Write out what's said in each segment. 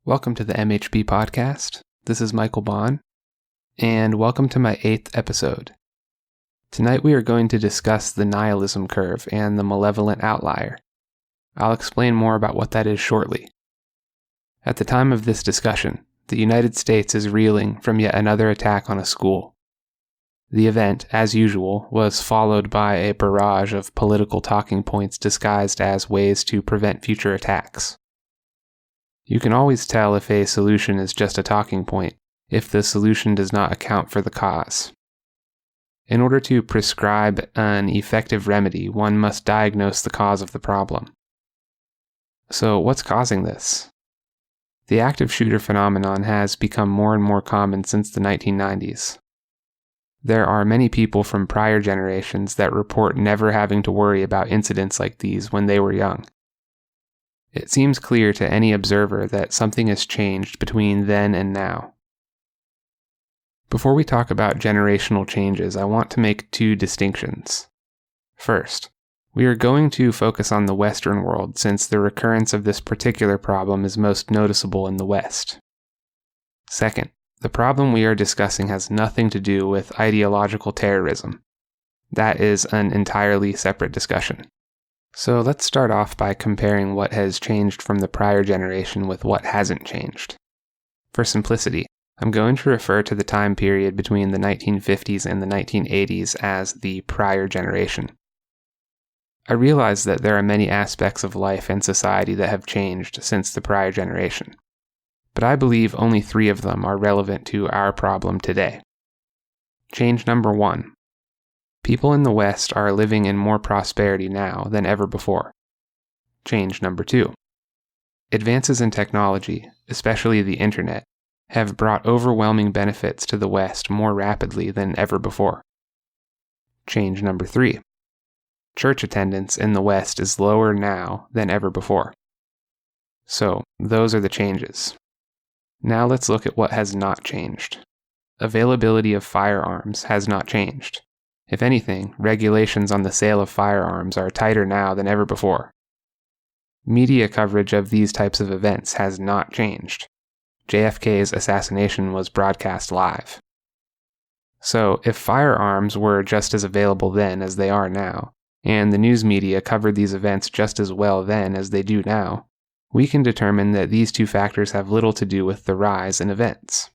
Welcome to the MHB podcast. This is Michael Bond, and welcome to my 8th episode. Tonight we are going to discuss the nihilism curve and the malevolent outlier. I'll explain more about what that is shortly. At the time of this discussion, the United States is reeling from yet another attack on a school. The event, as usual, was followed by a barrage of political talking points disguised as ways to prevent future attacks. You can always tell if a solution is just a talking point if the solution does not account for the cause. In order to prescribe an effective remedy, one must diagnose the cause of the problem. So, what's causing this? The active shooter phenomenon has become more and more common since the 1990s. There are many people from prior generations that report never having to worry about incidents like these when they were young. It seems clear to any observer that something has changed between then and now. Before we talk about generational changes, I want to make two distinctions. First, we are going to focus on the Western world since the recurrence of this particular problem is most noticeable in the West. Second, the problem we are discussing has nothing to do with ideological terrorism. That is an entirely separate discussion. So let's start off by comparing what has changed from the prior generation with what hasn't changed. For simplicity, I'm going to refer to the time period between the 1950s and the 1980s as the prior generation. I realize that there are many aspects of life and society that have changed since the prior generation, but I believe only 3 of them are relevant to our problem today. Change number 1. People in the West are living in more prosperity now than ever before. Change number 2. Advances in technology, especially the internet, have brought overwhelming benefits to the West more rapidly than ever before. Change number 3. Church attendance in the West is lower now than ever before. So, those are the changes. Now let's look at what has not changed. Availability of firearms has not changed. If anything, regulations on the sale of firearms are tighter now than ever before. Media coverage of these types of events has not changed. JFK's assassination was broadcast live. So, if firearms were just as available then as they are now, and the news media covered these events just as well then as they do now, we can determine that these 2 factors have little to do with the rise in events.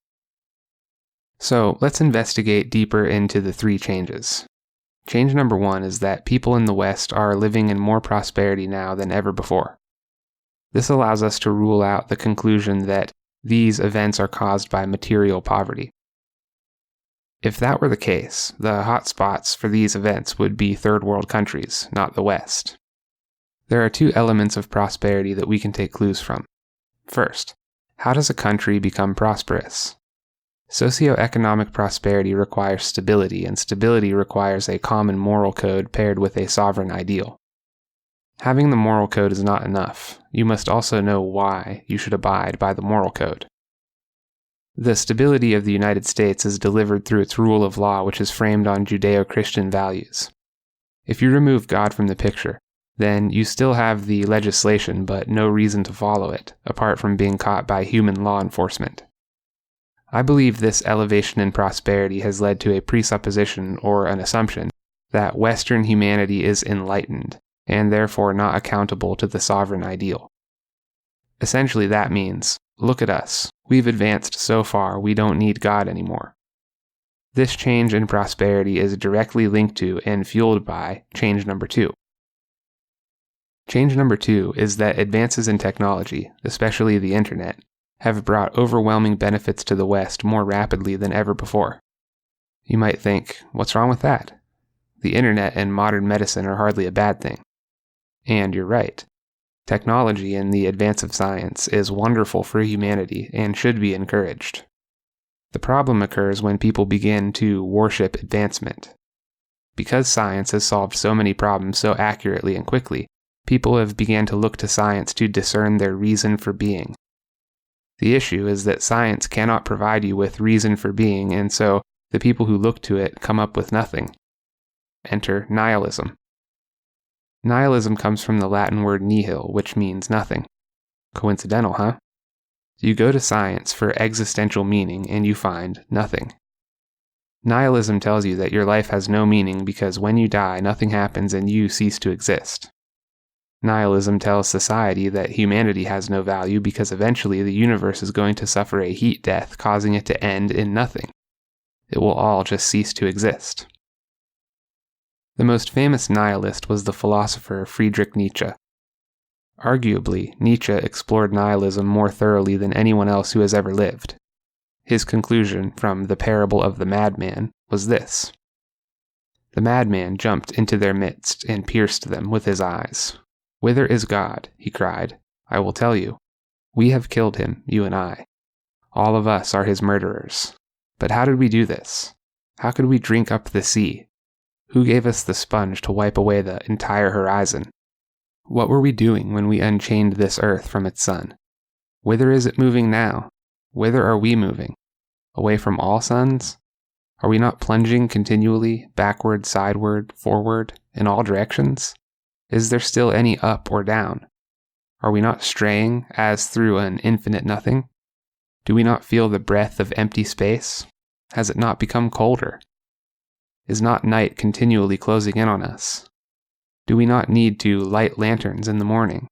So, let's investigate deeper into the 3 changes. Change number 1 is that people in the West are living in more prosperity now than ever before. This allows us to rule out the conclusion that these events are caused by material poverty. If that were the case, the hotspots for these events would be third world countries, not the West. There are 2 elements of prosperity that we can take clues from. First, how does a country become prosperous? Socioeconomic prosperity requires stability, and stability requires a common moral code paired with a sovereign ideal. Having the moral code is not enough. You must also know why you should abide by the moral code. The stability of the United States is delivered through its rule of law, which is framed on Judeo-Christian values. If you remove God from the picture, then you still have the legislation but no reason to follow it, apart from being caught by human law enforcement. I believe this elevation in prosperity has led to a presupposition or an assumption that Western humanity is enlightened and therefore not accountable to the sovereign ideal. Essentially that means, look at us, we've advanced so far we don't need God anymore. This change in prosperity is directly linked to and fueled by change number 2. Change number 2 is that advances in technology, especially the internet, have brought overwhelming benefits to the West more rapidly than ever before. You might think, what's wrong with that? The internet and modern medicine are hardly a bad thing. And you're right. Technology and the advance of science is wonderful for humanity and should be encouraged. The problem occurs when people begin to worship advancement. Because science has solved so many problems so accurately and quickly, people have begun to look to science to discern their reason for being. The issue is that science cannot provide you with reason for being, and so the people who look to it come up with nothing. Enter nihilism. Nihilism comes from the Latin word nihil, which means nothing. Coincidental, huh? You go to science for existential meaning and you find nothing. Nihilism tells you that your life has no meaning because when you die, nothing happens and you cease to exist. Nihilism tells society that humanity has no value because eventually the universe is going to suffer a heat death, causing it to end in nothing. It will all just cease to exist. The most famous nihilist was the philosopher Friedrich Nietzsche. Arguably, Nietzsche explored nihilism more thoroughly than anyone else who has ever lived. His conclusion from The Parable of the Madman was this: "The madman jumped into their midst and pierced them with his eyes. 'Whither is God?' he cried. 'I will tell you. We have killed him, you and I. All of us are his murderers. But how did we do this? How could we drink up the sea? Who gave us the sponge to wipe away the entire horizon? What were we doing when we unchained this earth from its sun? Whither is it moving now? Whither are we moving? Away from all suns? Are we not plunging continually, backward, sideward, forward, in all directions? Is there still any up or down? Are we not straying as through an infinite nothing? Do we not feel the breath of empty space? Has it not become colder? Is not night continually closing in on us? Do we not need to light lanterns in the morning?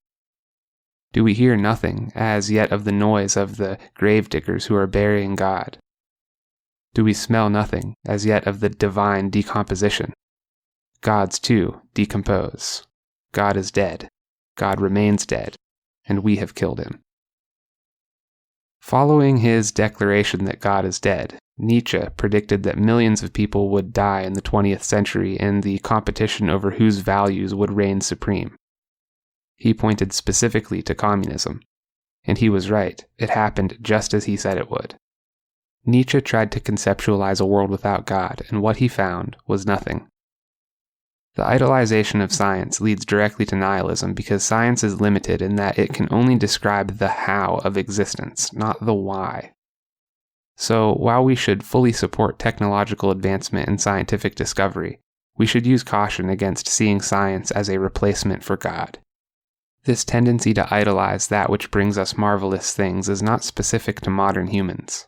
Do we hear nothing as yet of the noise of the gravediggers who are burying God? Do we smell nothing as yet of the divine decomposition? Gods, too, decompose. God is dead. God remains dead, and we have killed him." Following his declaration that God is dead, Nietzsche predicted that millions of people would die in the 20th century in the competition over whose values would reign supreme. He pointed specifically to communism, and he was right. It happened just as he said it would. Nietzsche tried to conceptualize a world without God, and what he found was nothing. The idolization of science leads directly to nihilism because science is limited in that it can only describe the how of existence, not the why. So, while we should fully support technological advancement and scientific discovery, we should use caution against seeing science as a replacement for God. This tendency to idolize that which brings us marvelous things is not specific to modern humans.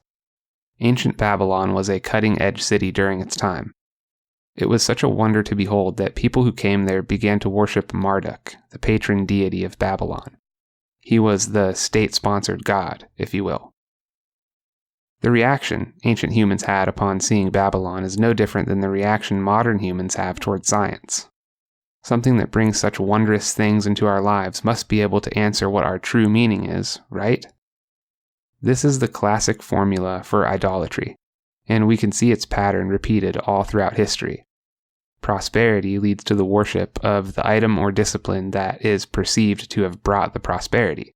Ancient Babylon was a cutting-edge city during its time. It was such a wonder to behold that people who came there began to worship Marduk, the patron deity of Babylon. He was the state-sponsored god, if you will. The reaction ancient humans had upon seeing Babylon is no different than the reaction modern humans have toward science. Something that brings such wondrous things into our lives must be able to answer what our true meaning is, right? This is the classic formula for idolatry, and we can see its pattern repeated all throughout history. Prosperity leads to the worship of the item or discipline that is perceived to have brought the prosperity.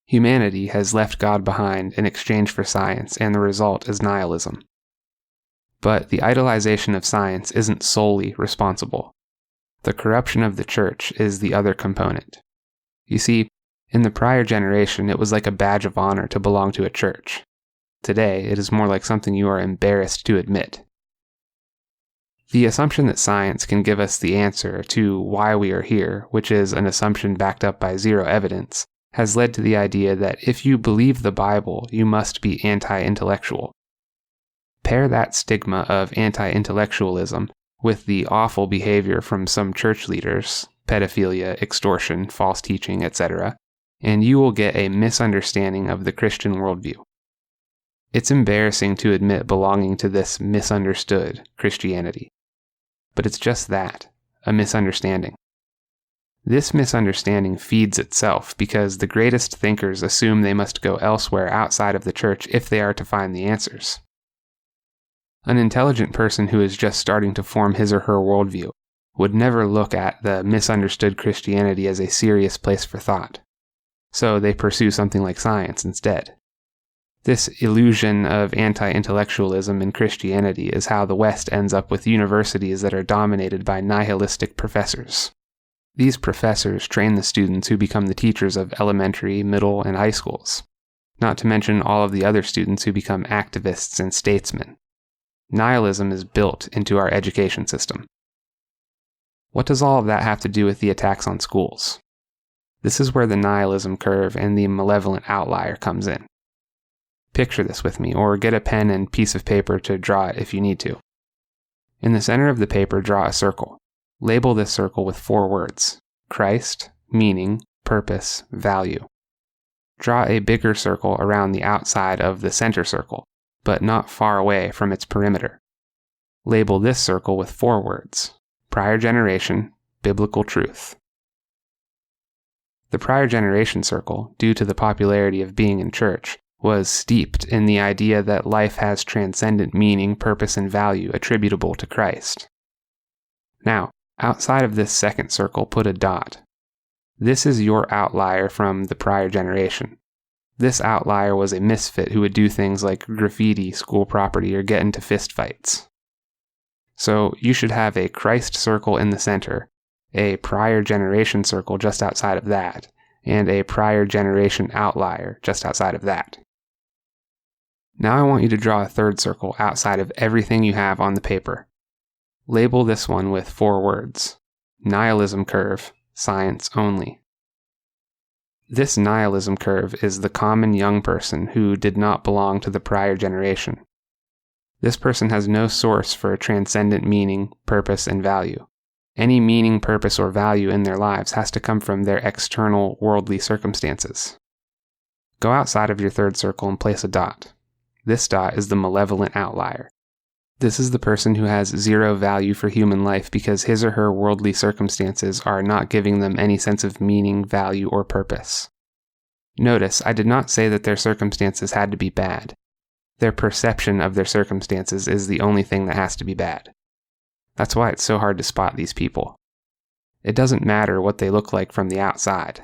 Humanity has left God behind in exchange for science, and the result is nihilism. But the idolization of science isn't solely responsible. The corruption of the church is the other component. You see, in the prior generation, it was like a badge of honor to belong to a church. Today, it is more like something you are embarrassed to admit. The assumption that science can give us the answer to why we are here, which is an assumption backed up by zero evidence, has led to the idea that if you believe the Bible, you must be anti-intellectual. Pair that stigma of anti-intellectualism with the awful behavior from some church leaders, pedophilia, extortion, false teaching, etc., and you will get a misunderstanding of the Christian worldview. It's embarrassing to admit belonging to this misunderstood Christianity. But it's just that, a misunderstanding. This misunderstanding feeds itself because the greatest thinkers assume they must go elsewhere outside of the church if they are to find the answers. An intelligent person who is just starting to form his or her worldview would never look at the misunderstood Christianity as a serious place for thought. So they pursue something like science instead. This illusion of anti-intellectualism in Christianity is how the West ends up with universities that are dominated by nihilistic professors. These professors train the students who become the teachers of elementary, middle, and high schools, not to mention all of the other students who become activists and statesmen. Nihilism is built into our education system. What does all of that have to do with the attacks on schools? This is where the nihilism curve and the malevolent outlier comes in. Picture this with me, or get a pen and piece of paper to draw it if you need to. In the center of the paper, draw a circle. Label this circle with 4 words: Christ, meaning, purpose, value. Draw a bigger circle around the outside of the center circle, but not far away from its perimeter. Label this circle with 4 words: prior generation, biblical truth. The prior generation circle, due to the popularity of being in church, was steeped in the idea that life has transcendent meaning, purpose, and value attributable to Christ. Now, outside of this second circle, put a dot. This is your outlier from the prior generation. This outlier was a misfit who would do things like graffiti school property or get into fistfights. So you should have a Christ circle in the center, a prior generation circle just outside of that, and a prior generation outlier just outside of that. Now I want you to draw a third circle outside of everything you have on the paper. Label this one with 4 words: nihilism curve, science only. This nihilism curve is the common young person who did not belong to the prior generation. This person has no source for transcendent meaning, purpose, and value. Any meaning, purpose, or value in their lives has to come from their external worldly circumstances. Go outside of your third circle and place a dot. This dot is the malevolent outlier. This is the person who has 0 value for human life because his or her worldly circumstances are not giving them any sense of meaning, value, or purpose. Notice, I did not say that their circumstances had to be bad. Their perception of their circumstances is the only thing that has to be bad. That's why it's so hard to spot these people. It doesn't matter what they look like from the outside.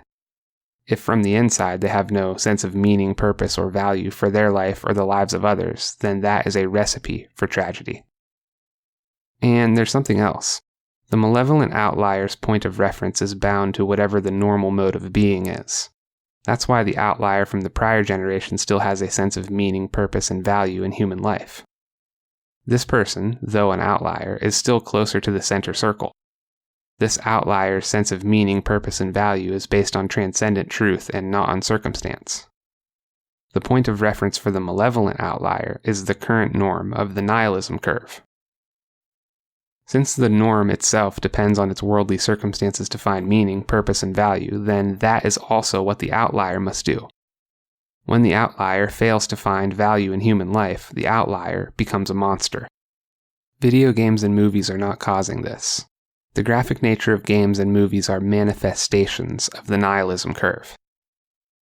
If from the inside they have no sense of meaning, purpose, or value for their life or the lives of others, then that is a recipe for tragedy. And there's something else. The malevolent outlier's point of reference is bound to whatever the normal mode of being is. That's why the outlier from the prior generation still has a sense of meaning, purpose, and value in human life. This person, though an outlier, is still closer to the center circle. This outlier's sense of meaning, purpose, and value is based on transcendent truth and not on circumstance. The point of reference for the malevolent outlier is the current norm of the nihilism curve. Since the norm itself depends on its worldly circumstances to find meaning, purpose, and value, then that is also what the outlier must do. When the outlier fails to find value in human life, the outlier becomes a monster. Video games and movies are not causing this. The graphic nature of games and movies are manifestations of the nihilism curve.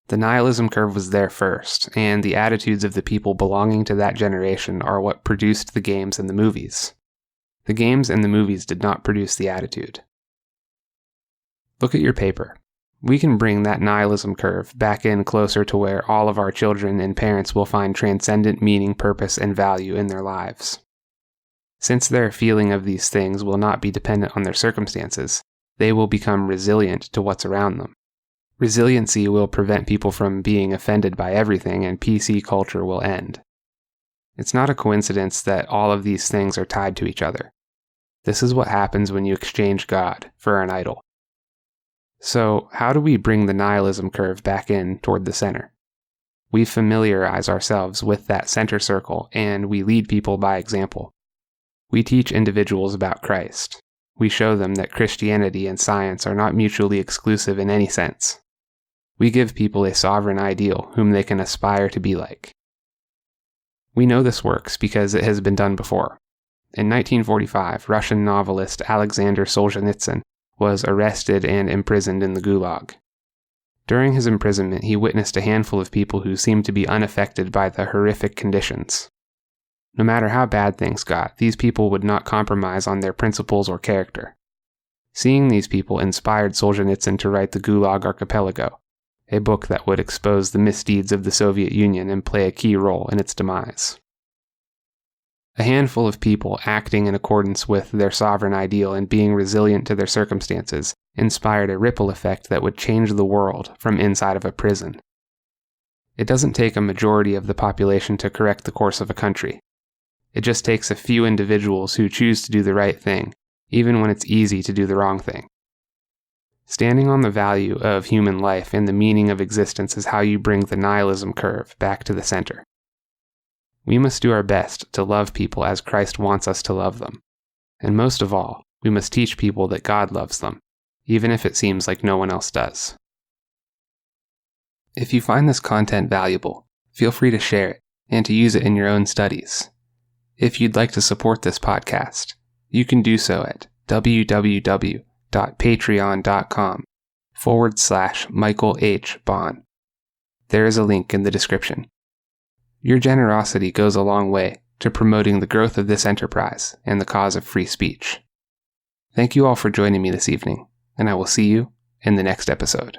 The nihilism curve was there first, and the attitudes of the people belonging to that generation are what produced the games and the movies. The games and the movies did not produce the attitude. Look at your paper. We can bring that nihilism curve back in closer to where all of our children and parents will find transcendent meaning, purpose, and value in their lives. Since their feeling of these things will not be dependent on their circumstances, they will become resilient to what's around them. Resiliency will prevent people from being offended by everything, and PC culture will end. It's not a coincidence that all of these things are tied to each other. This is what happens when you exchange God for an idol. So, how do we bring the nihilism curve back in toward the center? We familiarize ourselves with that center circle, and we lead people by example. We teach individuals about Christ. We show them that Christianity and science are not mutually exclusive in any sense. We give people a sovereign ideal whom they can aspire to be like. We know this works because it has been done before. In 1945, Russian novelist Alexander Solzhenitsyn was arrested and imprisoned in the Gulag. During his imprisonment, he witnessed a handful of people who seemed to be unaffected by the horrific conditions. No matter how bad things got, these people would not compromise on their principles or character. Seeing these people inspired Solzhenitsyn to write the Gulag Archipelago, a book that would expose the misdeeds of the Soviet Union and play a key role in its demise. A handful of people acting in accordance with their sovereign ideal and being resilient to their circumstances inspired a ripple effect that would change the world from inside of a prison. It doesn't take a majority of the population to correct the course of a country. It just takes a few individuals who choose to do the right thing, even when it's easy to do the wrong thing. Standing on the value of human life and the meaning of existence is how you bring the nihilism curve back to the center. We must do our best to love people as Christ wants us to love them. And most of all, we must teach people that God loves them, even if it seems like no one else does. If you find this content valuable, feel free to share it and to use it in your own studies. If you'd like to support this podcast, you can do so at www.patreon.com/Michael H. Bond. There is a link in the description. Your generosity goes a long way to promoting the growth of this enterprise and the cause of free speech. Thank you all for joining me this evening, and I will see you in the next episode.